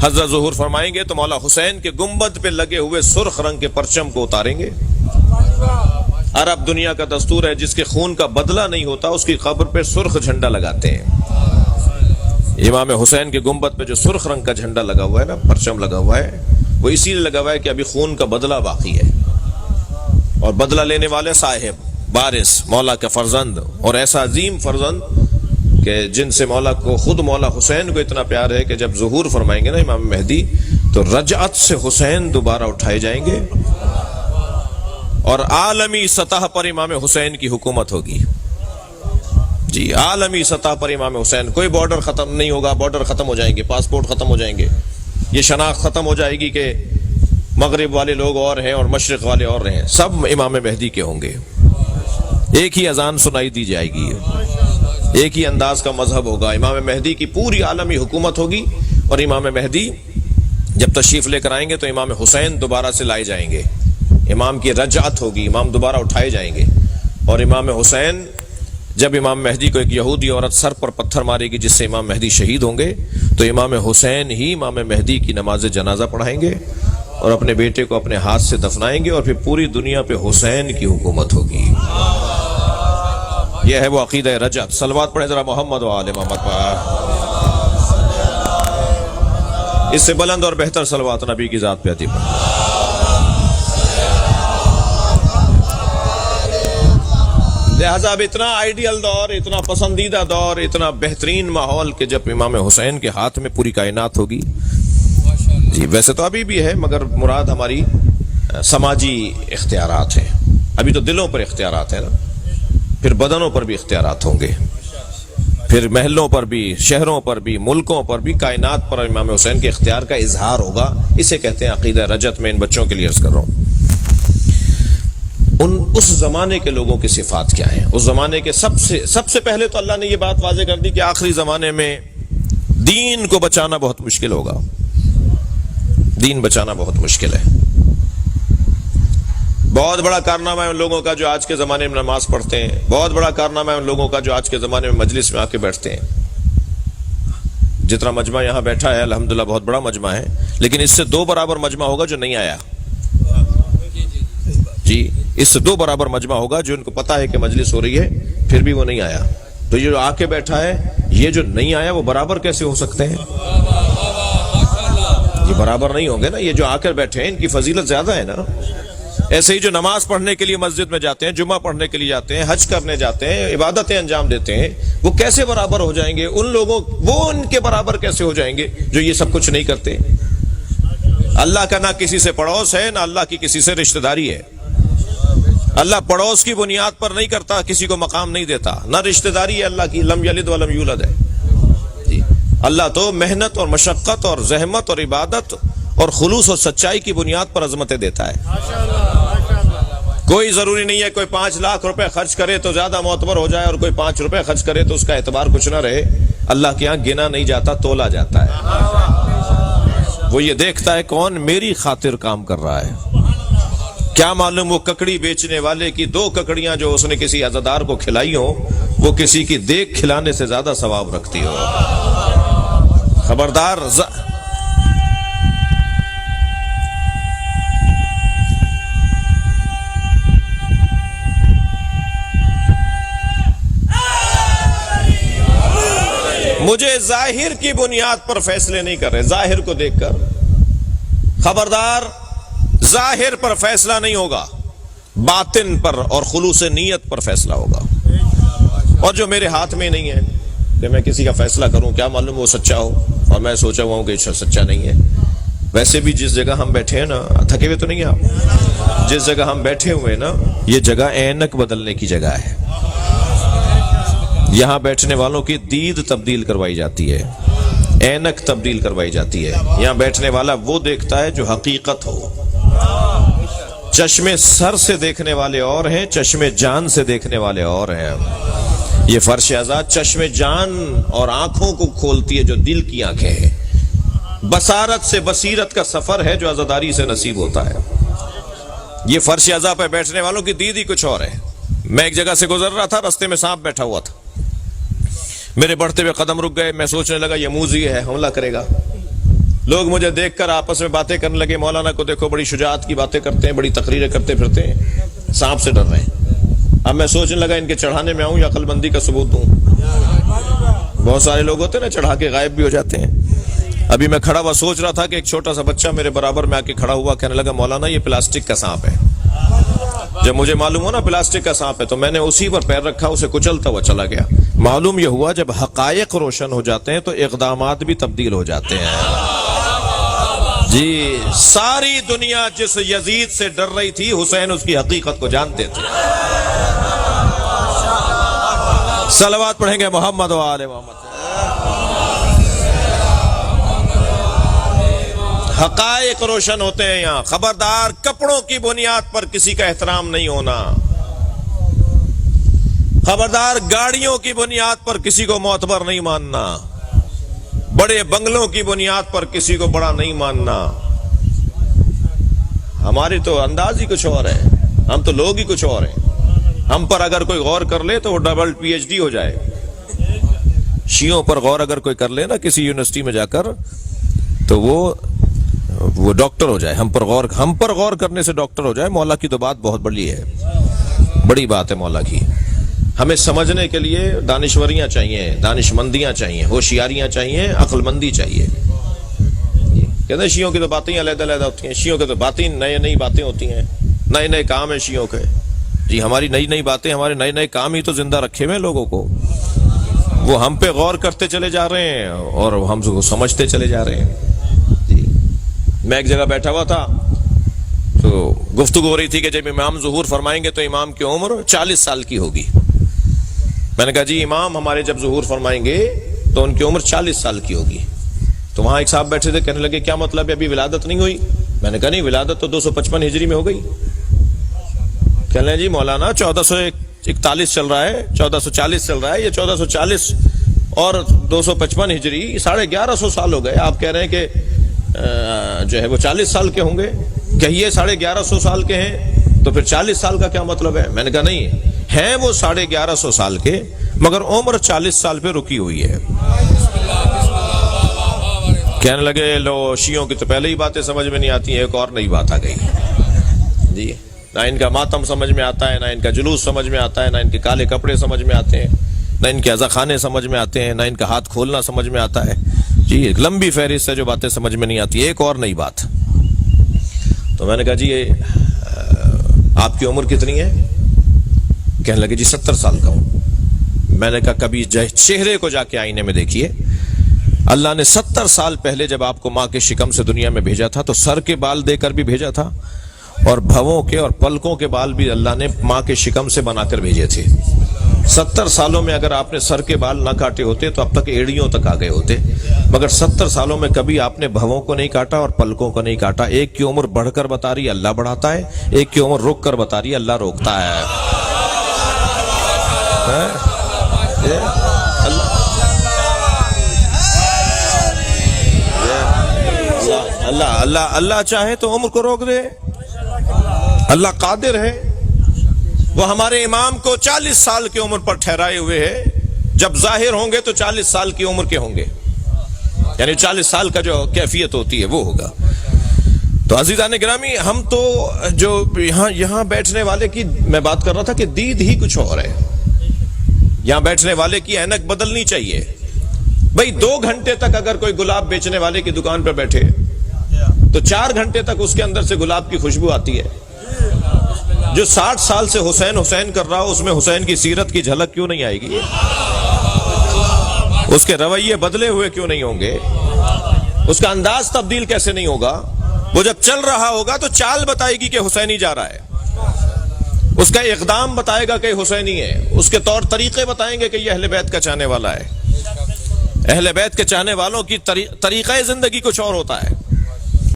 حضرت ظہور فرمائیں گے تو مولا حسین کے گنبد پہ لگے ہوئے سرخ رنگ کے پرچم کو اتاریں گے۔ عرب دنیا کا دستور ہے، جس کے خون کا بدلہ نہیں ہوتا اس کی قبر پہ سرخ جھنڈا لگاتے ہیں۔ امام حسین کے گنبد پہ جو سرخ رنگ کا جھنڈا لگا ہوا ہے نا، پرچم لگا ہوا ہے، وہ اسی لیے لگا ہوا ہے کہ ابھی خون کا بدلہ باقی ہے، اور بدلہ لینے والے صاحب وارث مولا کا فرزند، اور ایسا عظیم فرزند کہ جن سے مولا کو، خود مولا حسین کو اتنا پیار ہے کہ جب ظہور فرمائیں گے نا امام مہدی تو رجعت سے حسین دوبارہ اٹھائے جائیں گے، اور عالمی سطح پر امام حسین کی حکومت ہوگی۔ جی عالمی سطح پر امام حسین، کوئی بارڈر ختم نہیں ہوگا، بارڈر ختم ہو جائیں گے، پاسپورٹ ختم ہو جائیں گے، یہ شناخت ختم ہو جائے گی کہ مغرب والے لوگ اور ہیں اور مشرق والے اور ہیں، سب امام مہدی کے ہوں گے۔ ایک ہی اذان سنائی دی جائے گی، ایک ہی انداز کا مذہب ہوگا، امام مہدی کی پوری عالمی حکومت ہوگی، اور امام مہدی جب تشریف لے کر آئیں گے تو امام حسین دوبارہ سے لائے جائیں گے، امام کی رجعت ہوگی، امام دوبارہ اٹھائے جائیں گے، اور امام حسین جب امام مہدی کو ایک یہودی عورت سر پر پتھر مارے گی جس سے امام مہدی شہید ہوں گے، تو امام حسین ہی امام مہدی کی نماز جنازہ پڑھائیں گے اور اپنے بیٹے کو اپنے ہاتھ سے دفنائیں گے، اور پھر پوری دنیا پہ حسین کی حکومت ہوگی۔ یہ ہے وہ عقیدہ رجعت۔ صلوات پڑھیں ذرا محمد و آل محمد پر۔ اس سے بلند اور بہتر صلوات نبی کی ذات پہ آتی پر۔ لہذا اب اتنا آئیڈیل دور، اتنا پسندیدہ دور، اتنا بہترین ماحول کہ جب امام حسین کے ہاتھ میں پوری کائنات ہوگی۔ جی ویسے تو ابھی بھی ہے، مگر مراد ہماری سماجی اختیارات ہیں، ابھی تو دلوں پر اختیارات ہیں نا، پھر بدنوں پر بھی اختیارات ہوں گے، پھر محلوں پر بھی، شہروں پر بھی، ملکوں پر بھی، کائنات پر امام حسین کے اختیار کا اظہار ہوگا۔ اسے کہتے ہیں عقیدہ رجعت۔ میں ان بچوں کے لیے عرض کر رہا ہوں، اس زمانے کے لوگوں کی صفات کیا ہیں۔ اس زمانے کے سب سے پہلے تو اللہ نے یہ بات واضح کر دی کہ آخری زمانے میں دین کو بچانا بہت مشکل ہوگا، دین بچانا بہت مشکل ہے۔ بہت بڑا کارنامہ ہے ان لوگوں کا جو آج کے زمانے میں نماز پڑھتے ہیں، بہت بڑا کارنامہ ہے ان لوگوں کا جو آج کے زمانے میں مجلس میں آ کے بیٹھتے ہیں۔ جتنا مجمع یہاں بیٹھا ہے الحمدللہ بہت بڑا مجمع ہے، لیکن اس سے 2 برابر مجمع ہوگا جو نہیں آیا۔ جی اس سے 2 برابر مجمع ہوگا جو ان کو پتا ہے کہ مجلس ہو رہی ہے پھر بھی وہ نہیں آیا۔ تو یہ جو آ کے بیٹھا ہے، یہ جو نہیں آیا وہ برابر کیسے ہو سکتے ہیں؟ یہ برابر نہیں ہوں گے نا، یہ جو آ کر بیٹھے ہیں ان کی فضیلت زیادہ ہے نا۔ ایسے ہی جو نماز پڑھنے کے لیے مسجد میں جاتے ہیں، جمعہ پڑھنے کے لیے جاتے ہیں، حج کرنے جاتے ہیں، عبادتیں انجام دیتے ہیں، وہ کیسے برابر ہو جائیں گے ان لوگوں، وہ ان کے برابر کیسے ہو جائیں گے جو یہ سب کچھ نہیں کرتے؟ اللہ کا نہ کسی سے پڑوس ہے، نہ اللہ کی کسی سے رشتہ داری ہے۔ اللہ پڑوس کی بنیاد پر نہیں کرتا، کسی کو مقام نہیں دیتا، نہ رشتہ داری ہے اللہ کی، لم یلد ولم یولد ہے۔ جی اللہ تو محنت اور مشقت اور زحمت اور عبادت اور خلوص اور سچائی کی بنیاد پر عظمتیں دیتا ہے۔ کوئی ضروری نہیں ہے کوئی 5 لاکھ روپے خرچ کرے تو زیادہ معتبر ہو جائے، اور کوئی 5 روپے خرچ کرے تو اس کا اعتبار کچھ نہ رہے۔ اللہ کے ہاں گنا نہیں جاتا، تولا جاتا ہے۔ وہ یہ دیکھتا ہے کون میری خاطر کام کر رہا ہے۔ کیا معلوم وہ ککڑی بیچنے والے کی 2 ککڑیاں جو اس نے کسی عزادار کو کھلائی ہو، وہ کسی کی دیکھ کھلانے سے زیادہ ثواب رکھتی ہو۔ خبردار۔ مجھے ظاہر کی بنیاد پر فیصلے نہیں کر رہے، ظاہر کو دیکھ کر۔ خبردار، ظاہر پر فیصلہ نہیں ہوگا، باطن پر اور خلوص نیت پر فیصلہ ہوگا۔ اور جو میرے ہاتھ میں نہیں ہے کہ میں کسی کا فیصلہ کروں، کیا معلوم وہ سچا ہو اور میں سوچا ہوا ہوں کہ سچا نہیں ہے۔ ویسے بھی جس جگہ ہم بیٹھے ہیں نا، تھکے ہوئے تو نہیں ہیں آپ؟ جس جگہ ہم بیٹھے ہوئے نا، یہ جگہ اینک بدلنے کی جگہ ہے۔ یہاں بیٹھنے والوں کی دید تبدیل کروائی جاتی ہے، اینک تبدیل کروائی جاتی ہے۔ یہاں بیٹھنے والا وہ دیکھتا ہے جو حقیقت ہو۔ چشمے سر سے دیکھنے والے اور ہیں، چشمے جان سے دیکھنے والے اور ہیں۔ یہ فرش ازا چشمے جان اور آنکھوں کو کھولتی ہے جو دل کی آنکھیں ہیں۔ بصارت سے بصیرت کا سفر ہے جو عزاداری سے نصیب ہوتا ہے۔ یہ فرش ازا پہ بیٹھنے والوں کی دید ہی کچھ اور ہے۔ میں ایک جگہ سے گزر رہا تھا، رستے میں سانپ بیٹھا ہوا تھا، میرے بڑھتے ہوئے قدم رک گئے، میں سوچنے لگا یہ موذی ہے، حملہ کرے گا۔ لوگ مجھے دیکھ کر آپس میں باتیں کرنے لگے، مولانا کو دیکھو بڑی شجاعت کی باتیں کرتے ہیں، بڑی تقریریں کرتے پھرتے ہیں، سانپ سے ڈر رہے ہیں۔ اب میں سوچنے لگا ان کے چڑھانے میں آؤں یا عقل مندی کا ثبوت دوں۔ بہت سارے لوگ ہوتے ہیں نا چڑھا کے غائب بھی ہو جاتے ہیں۔ ابھی میں کھڑا ہوا سوچ رہا تھا کہ ایک چھوٹا سا بچہ میرے برابر میں آ کے کھڑا ہوا، کہنے لگا مولانا یہ پلاسٹک کا سانپ ہے۔ جب مجھے معلوم ہوا نا پلاسٹک کا سانپ ہے تو میں نے اسی پر پیر رکھا، اسے کچلتا ہوا چلا گیا۔ معلوم یہ ہوا جب حقائق روشن ہو جاتے ہیں تو اقدامات بھی تبدیل ہو جاتے ہیں۔ جی ساری دنیا جس یزید سے ڈر رہی تھی، حسین اس کی حقیقت کو جانتے تھے۔ صلوات پڑھیں گے محمد و آل محمد۔ حقائق روشن ہوتے ہیں یہاں۔ خبردار کپڑوں کی بنیاد پر کسی کا احترام نہیں ہونا، خبردار گاڑیوں کی بنیاد پر کسی کو معتبر نہیں ماننا، بڑے بنگلوں کی بنیاد پر کسی کو بڑا نہیں ماننا۔ ہماری تو انداز ہی کچھ اور ہے، ہم تو لوگ ہی کچھ اور ہیں۔ ہم پر اگر کوئی غور کر لے تو وہ ڈبل پی ایچ ڈی ہو جائے۔ شیعوں پر غور اگر کوئی کر لے نا کسی یونیورسٹی میں جا کر تو وہ ڈاکٹر ہو جائے۔ ہم پر غور کرنے سے ڈاکٹر ہو جائے۔ مولا کی تو بات بہت بڑی ہے، بڑی بات ہے مولا کی۔ ہمیں سمجھنے کے لیے دانشوریاں چاہیے، دانش مندیاں چاہیے، ہوشیاریاں چاہیے، عقل مندی چاہیے۔ کہتے ہیں شیعوں کی تو باتیں علیحدہ علیحدہ ہوتی ہیں، شیعوں کی تو باتیں نئی باتیں ہوتی ہیں، نئے نئے کام ہیں شیعوں کے۔ جی ہماری نئی باتیں، ہمارے نئے کام ہی تو زندہ رکھے ہوئے لوگوں کو۔ وہ ہم پہ غور کرتے چلے جا رہے ہیں اور ہم کو سمجھتے چلے جا رہے ہیں۔ جی میں ایک جگہ بیٹھا ہوا تھا تو گفتگو ہو رہی تھی کہ جب امام ظہور فرمائیں گے تو امام کی عمر 40 سال کی ہوگی۔ میں نے کہا جی امام ہمارے جب ظہور فرمائیں گے تو ان کی عمر 40 سال کی ہوگی۔ تو وہاں ایک صاحب بیٹھے تھے، کہنے لگے کیا مطلب ہے ابھی ولادت نہیں ہوئی؟ میں نے کہا نہیں، ولادت تو 255 ہجری میں ہو گئی۔ کہنے لگے جی مولانا 1441 چل رہا ہے، 1440 چل رہا ہے، یہ 1440 اور 255 ہجری 1150 سال ہو گئے۔ آپ کہہ رہے ہیں کہ جو ہے وہ 40 سال کے ہوں گے، کہیے 1150 سال کے ہیں تو پھر 40 سال کا کیا مطلب ہے؟ میں نے کہا نہیں، ہیں وہ 1150 سال کے مگر عمر 40 سال پہ رکی ہوئی ہے۔ کہنے لگے لو شیعوں کی تو پہلے ہی باتیں سمجھ میں نہیں آتی ہیں، ایک اور نئی بات آ گئی۔ جی نہ ان کا ماتم سمجھ میں آتا ہے، نہ ان کا جلوس سمجھ میں آتا ہے، نہ ان کے کالے کپڑے سمجھ میں آتے ہیں، نہ ان کے عزاخانے سمجھ میں آتے ہیں، نہ ان کا ہاتھ کھولنا سمجھ میں آتا ہے۔ جی ایک لمبی فہرست ہے جو باتیں سمجھ میں نہیں آتی، ایک اور نئی بات۔ تو میں نے کہا جی آپ کی عمر کتنی ہے؟ کہنے لگے جی 70 سال کا ہوں۔ میں نے کہا کبھی چہرے کو جا کے آئینے میں دیکھیے، اللہ نے 70 سال پہلے جب آپ کو ماں کے شکم سے دنیا میں بھیجا تھا تو سر کے بال دے کر بھی بھیجا تھا اور بھووں کے اور پلکوں کے بال بھی اللہ نے ماں کے شکم سے بنا کر بھیجے تھے۔ 70 سالوں میں اگر آپ نے سر کے بال نہ کاٹے ہوتے تو اب تک ایڑیوں تک آ گئے ہوتے، مگر 70 سالوں میں کبھی آپ نے بھووں کو نہیں کاٹا اور پلکوں کو نہیں کاٹا۔ ایک کی عمر بڑھ کر بتا رہی ہے اللہ بڑھاتا ہے، ایک کی عمر رک کر بتا رہی ہے اللہ روکتا ہے۔ اللہ چاہے تو عمر کو روک دے، اللہ قادر ہے۔ وہ ہمارے امام کو 40 سال کی عمر پر ٹھہرائے ہوئے ہے، جب ظاہر ہوں گے تو 40 سال کی عمر کے ہوں گے، یعنی 40 سال کا جو کیفیت ہوتی ہے وہ ہوگا۔ تو عزیزان گرامی، ہم تو جو یہاں بیٹھنے والے کی میں بات کر رہا تھا کہ دید ہی کچھ اور ہے۔ یہاں بیٹھنے والے کی اینک بدلنی چاہیے۔ بھئی 2 گھنٹے تک اگر کوئی گلاب بیچنے والے کی دکان پر بیٹھے تو 4 گھنٹے تک اس کے اندر سے گلاب کی خوشبو آتی ہے۔ جو 60 سال سے حسین کر رہا ہو اس میں حسین کی سیرت کی جھلک کیوں نہیں آئے گی؟ اس کے رویے بدلے ہوئے کیوں نہیں ہوں گے؟ اس کا انداز تبدیل کیسے نہیں ہوگا؟ وہ جب چل رہا ہوگا تو چال بتائے گی کہ حسینی جا رہا ہے، اس کا اقدام بتائے گا کہ حسینی ہے، اس کے طور طریقے بتائیں گے کہ یہ اہل بیت کا چاہنے والا ہے۔ اہل بیت کے چاہنے والوں کی طریقہ زندگی کچھ اور ہوتا ہے۔